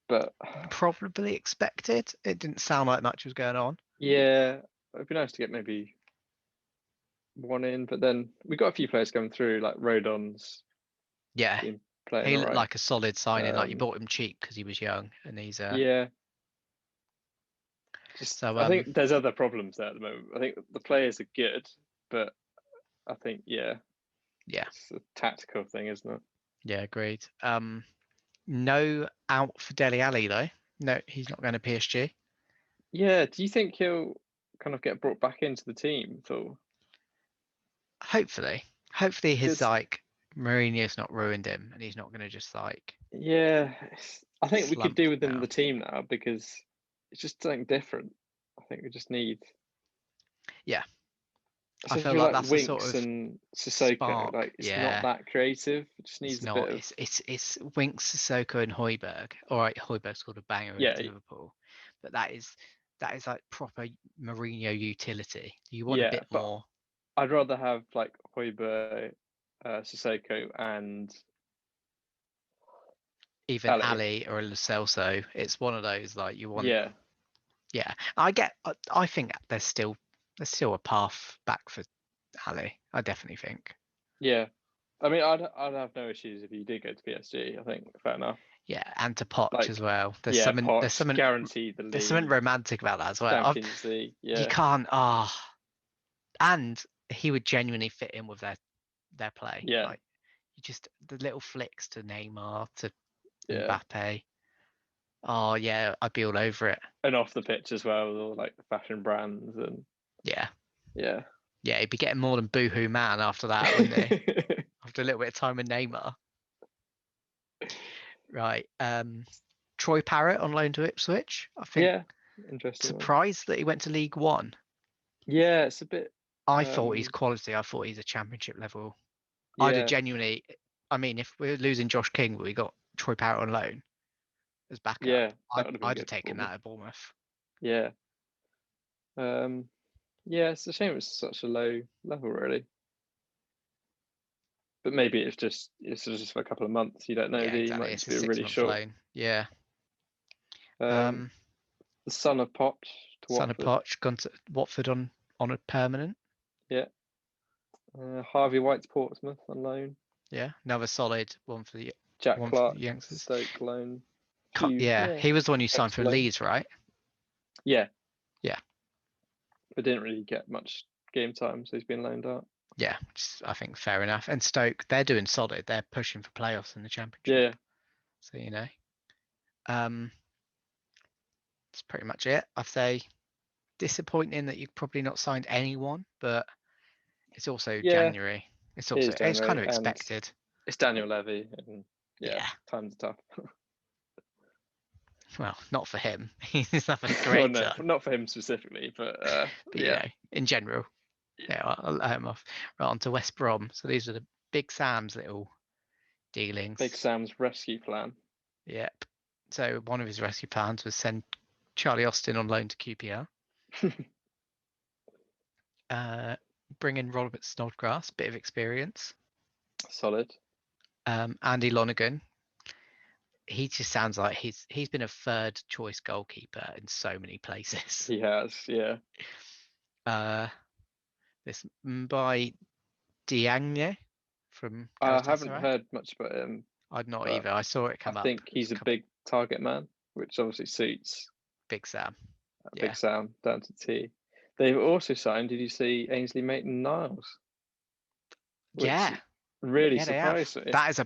But probably expected. It didn't sound like much was going on. Yeah, it'd be nice to get maybe one in, but then we got a few players coming through, like Rodon's. Yeah, he looked like a solid signing. Like you bought him cheap because he was young, and he's yeah. So I think there's other problems there at the moment. I think the players are good, but I think it's a tactical thing, isn't it? Yeah, agreed. No out for Dele Alli though. No, he's not going to PSG. Yeah, do you think he'll kind of get brought back into the team at all? Hopefully his like Mourinho's not ruined him, and he's not going to just like. Yeah, I think we could do with him in the team now because it's just something different. I think we just need. Yeah. I feel like that's Winks sort of and Sissoko. Like it's not that creative. It just needs a bit of. It's Winks, Sissoko, and Højbjerg. All right, Højbjerg scored a banger against Liverpool, but that is like proper Mourinho utility. You want a bit more. I'd rather have like Højbjerg, Sissoko, and even Ali or Lo Celso. It's one of those like you want. Yeah. I think there's still a path back for Ali. I definitely think. Yeah, I mean, I'd have no issues if he did go to PSG. I think fair enough. Yeah, and to Poch as well. There's something guaranteed the league. There's something romantic about that as well. Champions League. Yeah, you can't. And he would genuinely fit in with their play. Yeah, like you just the little flicks to Neymar to Mbappe. Oh yeah, I'd be all over it. And off the pitch as well, with all like the fashion brands and. Yeah. Yeah, he'd be getting more than Boohoo Man after that, wouldn't he? After a little bit of time with Neymar. Right. Troy Parrott on loan to Ipswich. I think. Yeah, interesting. Surprised that he went to League One. Yeah, it's a bit. I thought he's quality. I thought he's a championship level. I'd have genuinely. I mean, if we're losing Josh King, but we got Troy Parrott on loan as backup. Yeah, I'd have taken that at Bournemouth. Yeah. Yeah, it's a shame it's such a low level, really. But maybe it's just for a couple of months. You don't know. Exactly. Might it's be a really short. Loan. Yeah. The son of Poch to son Watford. of Poch gone to Watford on a permanent. Yeah. Harvey White's Portsmouth on loan. Yeah, another solid one for the Jack Clark, for the youngsters. Stoke loan. He was the one you signed for Leeds, right? Yeah. Yeah. But didn't really get much game time, so he's been loaned out. Yeah, I think fair enough. And Stoke, they're doing solid. They're pushing for playoffs in the Championship. Yeah. So that's pretty much it. I'd say disappointing that you've probably not signed anyone, but it's also January. It's kind of expected. It's Daniel Levy, and times are tough. Well, not for him. He's not a Well, great no, time. not for him specifically, but But yeah. in general. Yeah, I'll let him off. Right, on to West Brom. So these are the Big Sam's little dealings. Big Sam's rescue plan. Yep. So one of his rescue plans was send Charlie Austin on loan to QPR. Bring in Robert Snodgrass, bit of experience. Solid. Andy Lonergan. He just sounds like he's been a third choice goalkeeper in so many places. He has, yeah. This Mbai Diagne from I haven't Galatasaray. heard much about him. I'd not either. I saw it come up. I think he's a big target man, which obviously suits Big Sam. Big Sam down to T. They've also signed, did you see Ainsley Maitland-Niles? Yeah. Really surprised me. That is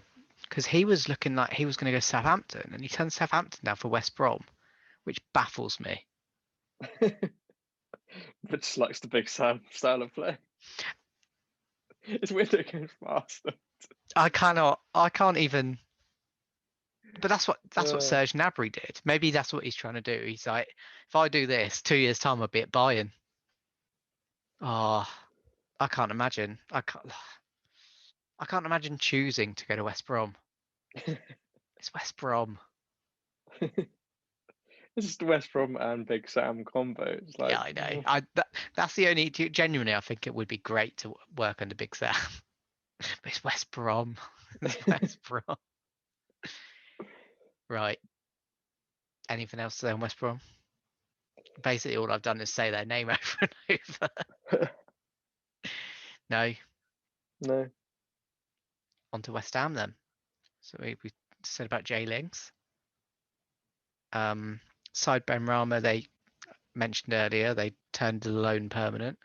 because he was looking like he was going to go to Southampton, and he turned Southampton down for West Brom, which baffles me. But just likes the Big Sam style of play. His window goes faster. I can't even. But that's what Serge Gnabry did. Maybe that's what he's trying to do. He's like, if I do this, 2 years time I'll be at Bayern. Oh, I can't imagine. I can't imagine choosing to go to West Brom. It's West Brom. This is the West Brom and Big Sam combo. It's like, yeah, I know. That's the only. Genuinely, I think it would be great to work under Big Sam. But it's West Brom. It's West Brom. Right. Anything else to say on West Brom? Basically, all I've done is say their name over and over. No. On to West Ham then. So we said about Jay Lings. Side Ben Rama, they mentioned earlier, they turned the loan permanent.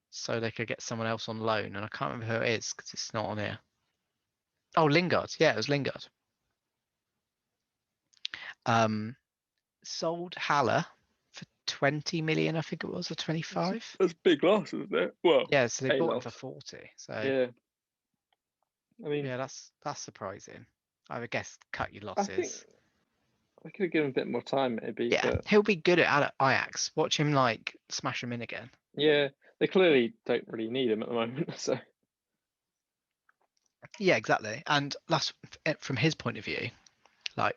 So they could get someone else on loan. And I can't remember who it is because it's not on here. Oh, Lingard. Yeah, it was Lingard. Sold Haller for 20 million, I think it was, or 25. That's big loss, isn't it? Well, yeah, so they bought him for 40. So yeah, I mean, yeah, that's surprising. I would guess cut your losses. I think I could have given him a bit more time, maybe. Yeah, but he'll be good at Ajax. Watch him like smash him in again. Yeah, they clearly don't really need him at the moment. So yeah, exactly. And that's from his point of view. Like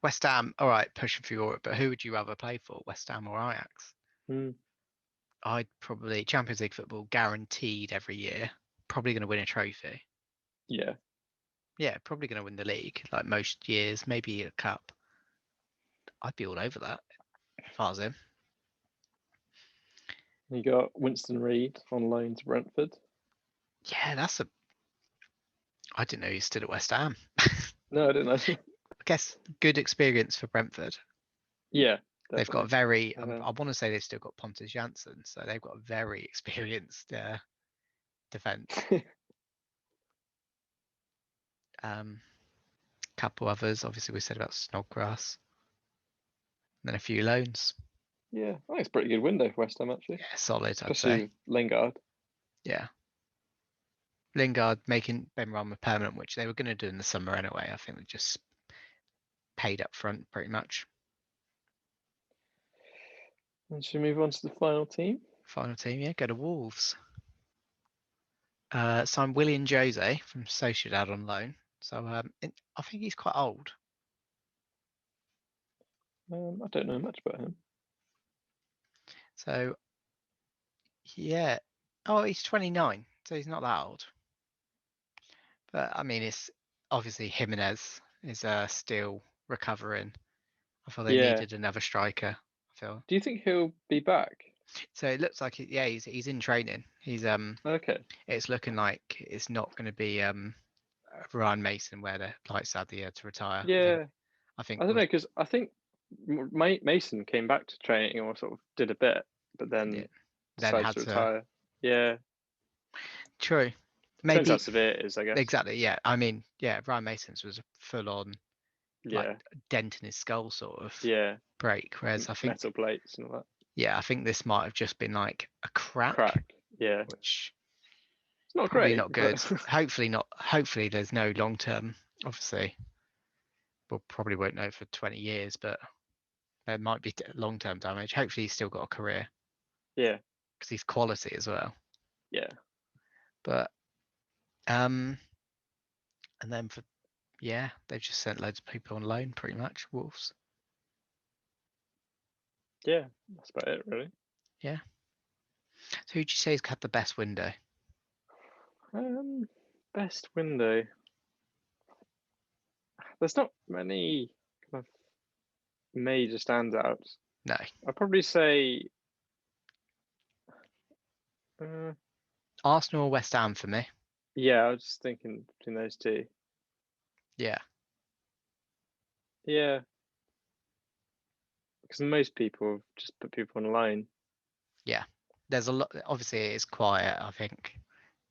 West Ham, all right, pushing for Europe, but who would you rather play for, West Ham or Ajax? I'd probably Champions League football guaranteed every year. Probably going to win a trophy. Yeah. Yeah, probably going to win the league like most years, maybe a cup. I'd be all over that if I was him. You got Winston Reid on loan to Brentford. Yeah, I didn't know he stood at West Ham. No, I didn't know. I guess good experience for Brentford. Yeah. Definitely. They've got very, I want to say they've still got Pontus Jansson, so they've got a very experienced defence. Couple others, obviously we said about Snodgrass. And then a few loans. Yeah, I think it's a pretty good window for West Ham, actually. Yeah, solid, especially I'd say. Lingard. Yeah. Lingard making Ben Rama permanent, which they were going to do in the summer anyway. I think they just paid up front pretty much. And should we move on to the final team? Final team, yeah. Go to Wolves. Signed William Jose from Sociedad on loan. So I think he's quite old. I don't know much about him. So, yeah. Oh, he's 29, so he's not that old. But I mean, it's obviously Jimenez is still recovering. I thought they needed another striker. I feel. Do you think he'll be back? So it looks like he's in training. He's okay. It's looking like it's not going to be Ryan Mason where the lights out the year to retire. Yeah, I think I don't know because I think Mason came back to training or sort of did a bit, but then decided to retire. Yeah, true. Maybe depends how severe it is, I guess. Exactly. Yeah. I mean, yeah. Ryan Mason's was a full-on, like dent in his skull sort of break, whereas I think metal plates and all that. Yeah, I think this might have just been like a crack. Yeah. Which it's not probably great. Not good. Hopefully not. Hopefully there's no long term, obviously, we'll probably won't know for 20 years, but there might be long-term damage. Hopefully he's still got a career. Yeah. Because he's quality as well. Yeah. But and then they've just sent loads of people on loan pretty much, Wolves. Yeah, that's about it really. Yeah. So who'd you say has had the best window? Best window. There's not many kind of major standouts. No. I'd probably say Arsenal or West Ham for me. Yeah, I was just thinking between those two. Yeah. Yeah. Because most people have just put people on loan. Yeah. There's a lot. Obviously, it's quiet. I think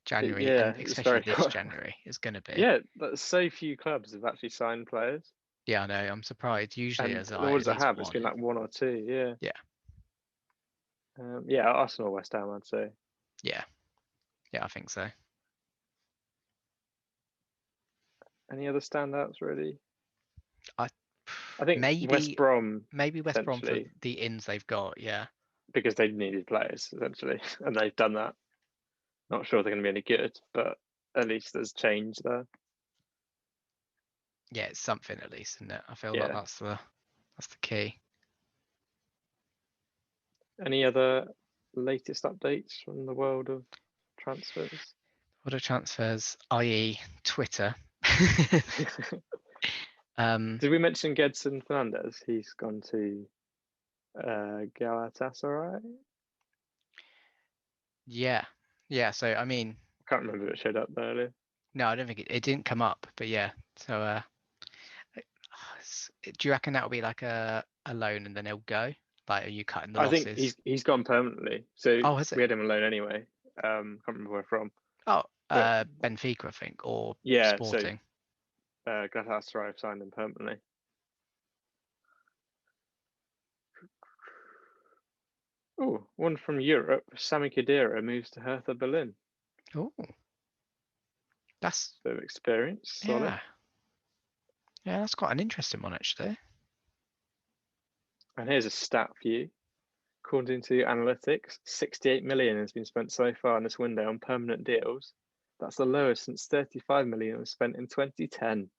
January, and especially this quiet. January, is going to be. Yeah, but so few clubs have actually signed players. Yeah, I know. I'm surprised. Usually, And as what does it have? one. It's been like one or two. Yeah. Yeah. Yeah, Arsenal, West Ham, I'd say. Yeah. Yeah, I think so. Any other standouts, really? I think West Brom. Maybe West Brom for the ins they've got. Yeah. Because they needed players essentially, and they've done that. Not sure they're going to be any good, but at least there's change there. Yeah, it's something at least, isn't it? I feel like that's the key. Any other latest updates from the world of transfers? What are transfers, i.e. Twitter? Did we mention Gedson Flanders? He's gone to Galatasaray. Yeah. So I mean, I can't remember if it showed up earlier. No, I don't think it didn't come up, but yeah. So do you reckon that'll be like a loan and then he'll go? Like, are you cutting the losses? I think he's gone permanently. So has it? We had him alone anyway. Can't remember where from. Oh, Benfica, I think, or Sporting. So Galatasaray have signed him permanently. Oh, one from Europe. Sami Khedira moves to Hertha Berlin. Oh, that's a bit of experience. Solid. Yeah, that's quite an interesting one actually. And here's a stat for you. According to analytics, 68 million has been spent so far in this window on permanent deals. That's the lowest since 35 million was spent in 2010.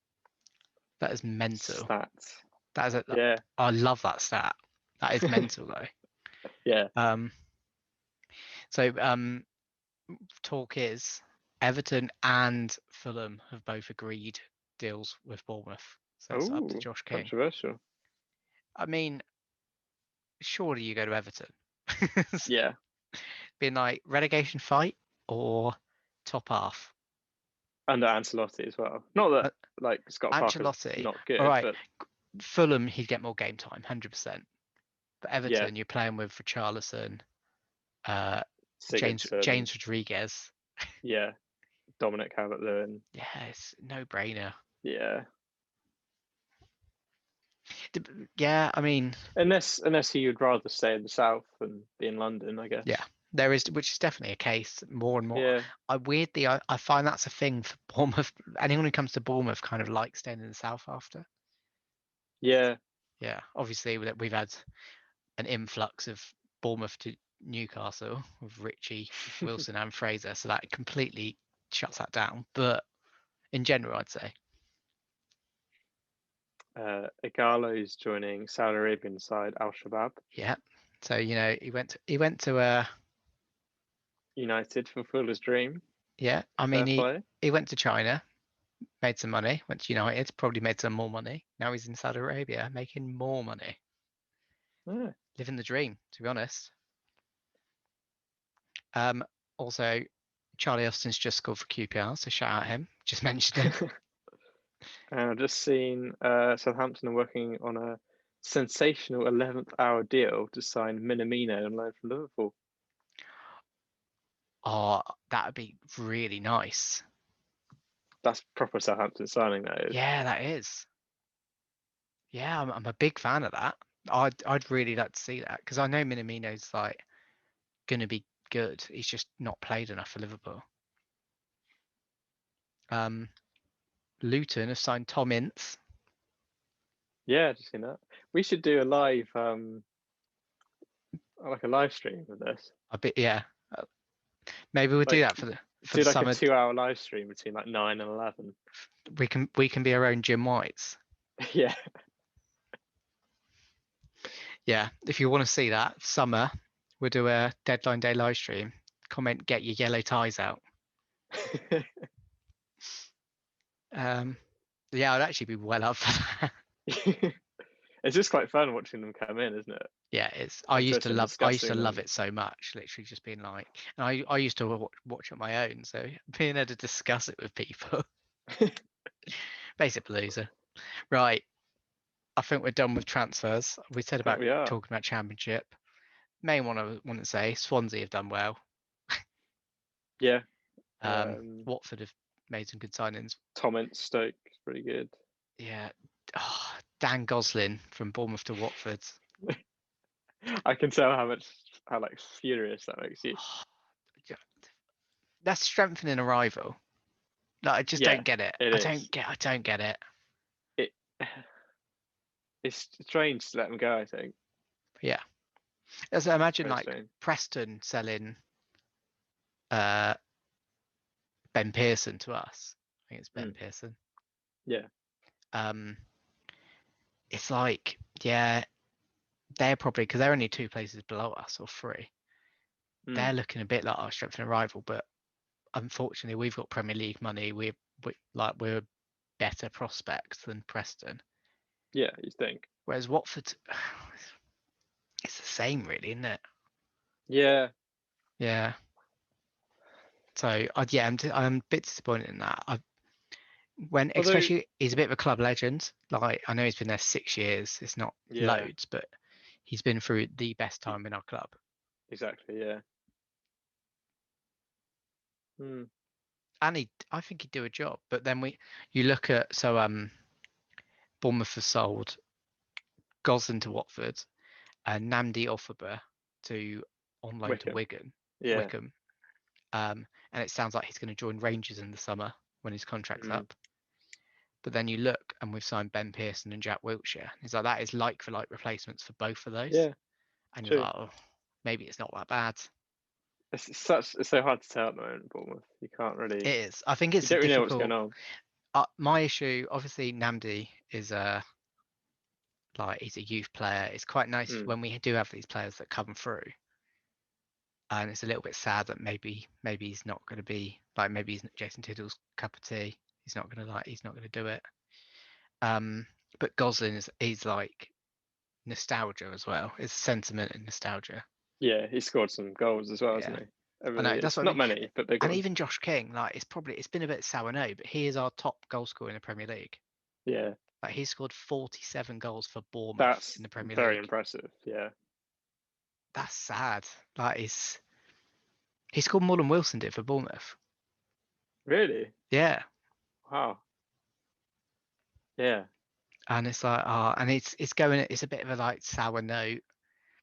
That is mental. Stats. That is I love that stat. That is mental though. Yeah. So talk is Everton and Fulham have both agreed deals with Bournemouth. So it's up to Josh King. Controversial. I mean, surely you go to Everton. Yeah. Being like relegation fight or top half. Under Ancelotti as well. Not that like Scott Parker's not good. All right. But Fulham, he'd get more game time, 100%. But Everton, you're playing with Richarlison, James Rodriguez. Yeah. Dominic Calvert-Lewin. Yeah, it's no brainer. Yeah. Yeah, I mean, unless he would rather stay in the south than be in London, I guess. Yeah, there is, which is definitely a case more and more. Yeah. I find that's a thing for Bournemouth. Anyone who comes to Bournemouth kind of likes staying in the south after. Yeah. Yeah, obviously we've had an influx of Bournemouth to Newcastle with Richie, Wilson, and Fraser, so that completely shuts that down. But in general, I'd say. Igalo's joining Saudi Arabian side Al Shabab. Yeah, so he went to United, fulfilled his dream. Yeah, I mean he went to China, made some money, went to United, probably made some more money. Now he's in Saudi Arabia making more money. Yeah. Living the dream, to be honest. Also, Charlie Austin's just scored for QPR, so shout out him. Just mentioned him. I've just seen Southampton are working on a sensational 11th hour deal to sign Minamino on loan from Liverpool. Oh, that would be really nice. That's proper Southampton signing, that is. Yeah, that is. Yeah, I'm a big fan of that. I'd really like to see that because I know Minamino's like going to be good. He's just not played enough for Liverpool. Luton have signed Tom Ince. Yeah, just seen that. We should do a live, like a live stream of this. A bit, yeah. Maybe we'll do that for the like summer. a 2-hour live stream between like 9 and 11. We can be our own Jim Whites. Yeah. Yeah, if you want to see that summer, we'll do a deadline day live stream. Comment, get your yellow ties out. Yeah, I'd actually be well up for that. It's just quite fun watching them come in, isn't it? Yeah, it's. I used to love them. it so much. Literally, just being like, and I used to watch it on my own. So being able to discuss it with people, basic loser. Right, I think we're done with transfers. We said about talking about Championship. Main one I want to say, Swansea have done well. Yeah. Watford have made some good signings. Thomas Stoke is pretty good. Yeah. Oh, Dan Gosling from Bournemouth to Watford. I can tell how like furious that makes you. That's strengthening a rival. Like, I just don't get it. I don't get it. It's strange to let them go, I think. Yeah. As I imagine, like Preston selling Ben Pearson to us. I think it's Ben Pearson. Yeah. It's like, yeah, they're probably, because they're only 2 places below us or 3. They're looking a bit like our strengthening rival, but unfortunately, we've got Premier League money. We're a better prospect than Preston. Yeah, you think. Whereas Watford, it's the same, really, isn't it? Yeah. Yeah. So I'm a bit disappointed in that. Especially he's a bit of a club legend. Like, I know he's been there 6 years. It's not loads, but he's been through the best time in our club. Exactly. Yeah. And I think he'd do a job. But then you look at Bournemouth has sold Gosling to Watford and Namdi Offerba on loan to Wigan. Yeah. Wickham. And it sounds like he's going to join Rangers in the summer when his contract's up. But then you look and we've signed Ben Pearson and Jack Wilshere. It's like that is like for like replacements for both of those. Yeah. And you're like, oh, maybe it's not that bad. It's so hard to tell at the moment, Bournemouth. You can't really. It is. I think it's you don't really know what's going on. My issue, obviously, Namdi is he's a youth player. It's quite nice when we do have these players that come through. And it's a little bit sad that maybe he's not going to be like, maybe he's Jason Tiddle's cup of tea. He's not going to do it. But Gosling he's like nostalgia as well. It's sentiment and nostalgia. Yeah, he scored some goals as well, hasn't he? I know, that's not many, but big and ones. even Josh King, like it's been a bit sour no, but he is our top goal scorer in the Premier League. Yeah. Like, he scored 47 goals for Bournemouth in the Premier League. Very impressive, yeah. That's sad. He scored more than Wilson did for Bournemouth. Really? Yeah. Wow. Yeah. And it's like, and it's a bit of a like sour note.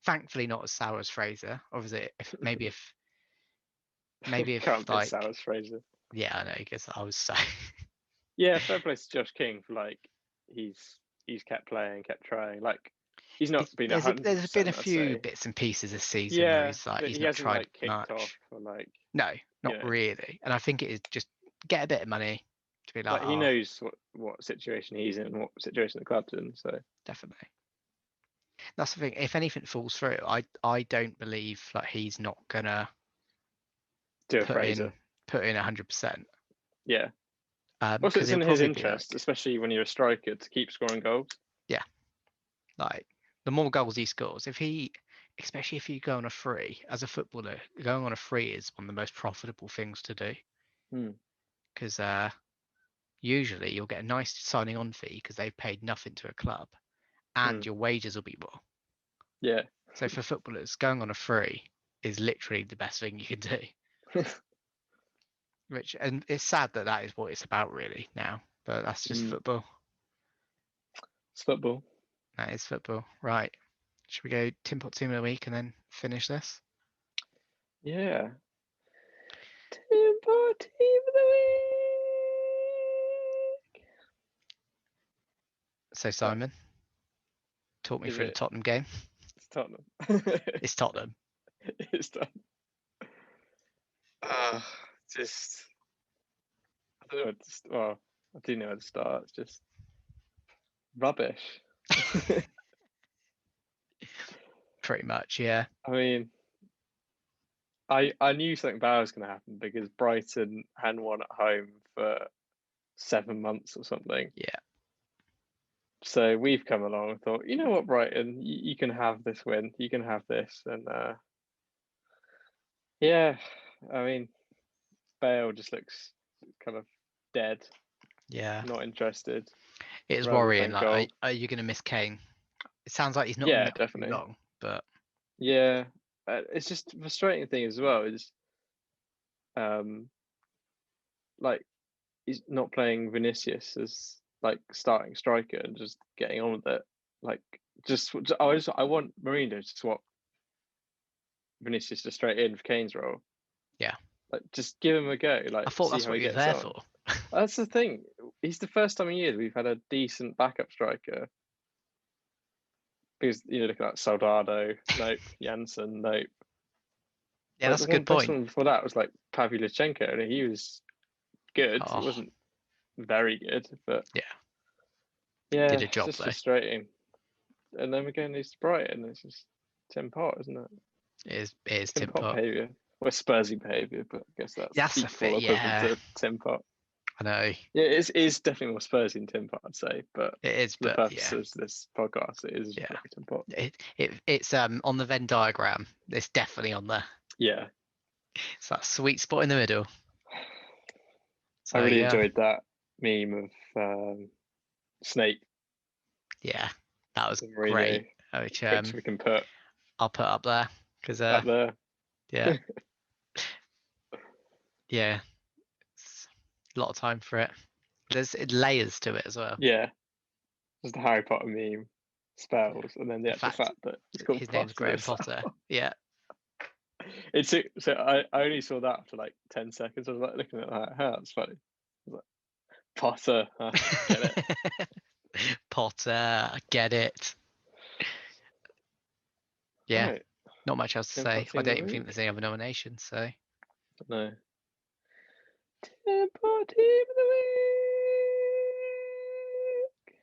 Thankfully not as sour as Fraser. Obviously, maybe if can't like be sour as Fraser. Yeah, I know, I guess I was so. Yeah, fair play to Josh King for like he's kept playing, kept trying. Like, he's not been 100%. There's been a few bits and pieces this season where he's like he's not tried like kicked much. Off or like, no, not really. And I think it is just get a bit of money to be like, he knows what situation he's in, what situation the club's in. So definitely. That's the thing. If anything falls through, I don't believe like he's not gonna do a Fraser. Put in 100%. Yeah. Also, it's in his interest, like, especially when you're a striker, to keep scoring goals. Yeah. Like, the more goals he scores, especially if you go on a free, as a footballer, going on a free is one of the most profitable things to do. Because usually you'll get a nice signing on fee because they've paid nothing to a club, and your wages will be more. Yeah. So for footballers, going on a free is literally the best thing you can do. And it's sad that is what it's about really now, but that's just football. It's football. That is football. Right. Should we go Tin Pot Team of the Week and then finish this? Yeah. Tin Pot Team of the Week. So, Simon, Talk me through the Tottenham game. It's Tottenham. It's Tottenham. It's Tottenham. Just I don't know. Well, I do know where to start. It's just rubbish. Pretty much, yeah. I mean, I knew something bad was going to happen because Brighton hadn't won at home for 7 months or something. Yeah. So we've come along and thought, you know what, Brighton, you can have this win. You can have this. And yeah, I mean, Bale just looks kind of dead. Yeah. Not interested. It is worrying. Like, are you going to miss Kane? It sounds like he's not. Yeah, definitely. Long, but yeah, it's just a frustrating thing as well. Is like he's not playing Vinicius as like starting striker and just getting on with it. Like, I want Mourinho to swap Vinicius just straight in for Kane's role. Yeah. Like, just give him a go. Like, I thought that's what he was there for. That's the thing. He's the first time in years we've had a decent backup striker. Because look at that Soldado, nope. Janssen, nope. Yeah, that's a good point. The one before that was like Pavlyuchenko, and he was good. It wasn't very good, but yeah, did a job, it's just though. frustrating. And then we're going to Brighton. It's just Tim Pot, isn't it? It is Tim Pot behaviour. Well, Spursy behaviour, but I guess that's a fit, yeah. To Tim Pot. I know. Yeah, it is definitely more Spursy than Tim Pot, I'd say. But it is. For the purpose of this podcast, it is Tim Pot. It's on the Venn diagram. It's definitely on there. Yeah. It's that sweet spot in the middle. So, I really enjoyed that meme of Snape. Yeah, that was great. Which we can put. I'll put up there because up there. Yeah. Yeah. It's a lot of time for it. There's layers to it as well. Yeah. There's the Harry Potter meme spells, and then the actual fact that it's called his name's Graham Potter. Yeah. So I only saw that for like 10 seconds. I was like looking at that. That's funny. I was like, Potter, get it. Potter, I get it. Yeah. Right. Not much else to say. I don't even think there's any other nominations, so. No. Team of the week.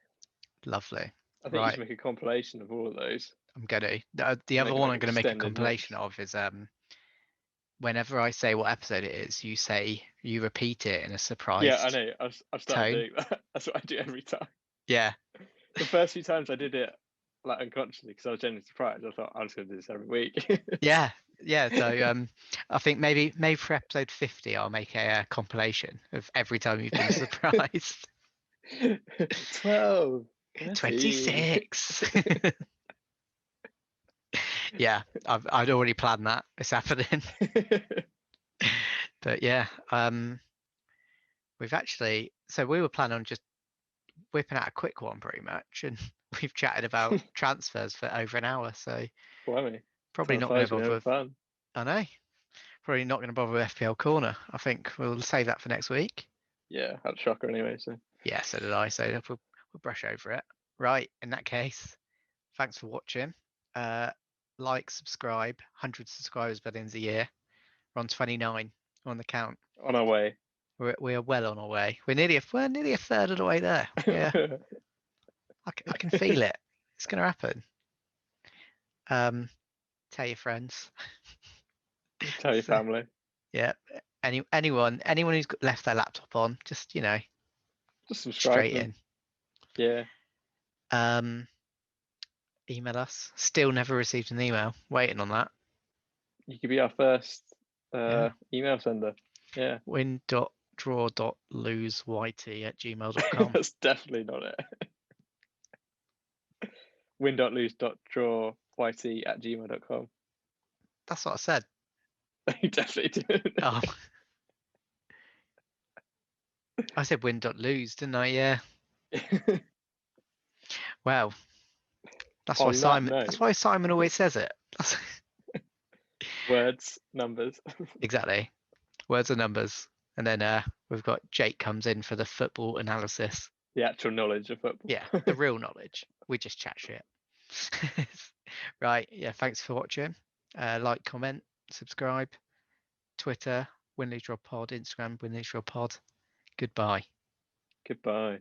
Lovely. I think you should make a compilation of all of those. I'm gonna. The other one I'm gonna make a compilation of is whenever I say what episode it is, you repeat it in a surprise. Yeah, I know. I've started doing that. That's what I do every time. Yeah. The first few times I did it like unconsciously because I was genuinely surprised. I thought I was going to do this every week. Yeah. So I think maybe for episode 50 I'll make a compilation of every time you've been surprised. 12. 26. Yeah, I'd already planned that. It's happening. But yeah, we've actually, so we were planning on just whipping out a quick one pretty much, and we've chatted about transfers for over an hour. So probably not going to bother with fun. I know. Probably not going to bother with FPL Corner. I think we'll save that for next week. Yeah, had a shocker anyway. So yeah, so did I. So we'll brush over it. Right. In that case, thanks for watching. Like, subscribe. 100 subscribers by the end of the year. We're on 29. We're on the count. On our way. We are well on our way. We're nearly a third of the way there. Yeah. I can feel it. It's going to happen. Tell your friends. Tell your family. Yeah. Anyone who's left their laptop on, just just subscribe straight in. Yeah. Email us. Still never received an email. Waiting on that. You could be our first email sender. Yeah. win.draw.loseyt@gmail.com. That's definitely not it. win.lose.drawyt@gmail.com. That's what I said. You definitely did. Oh. I said win.lose, didn't I? Yeah. Well, that's why Simon. That's why Simon always says it. Words, numbers. Exactly. Words and numbers, and then we've got Jake comes in for the football analysis. The actual knowledge of football. Yeah, the real knowledge. We just chat shit. Right. Yeah. Thanks for watching. Like, comment, subscribe. Twitter, Winleys Pod, Instagram, Winleys Pod. Goodbye. Goodbye.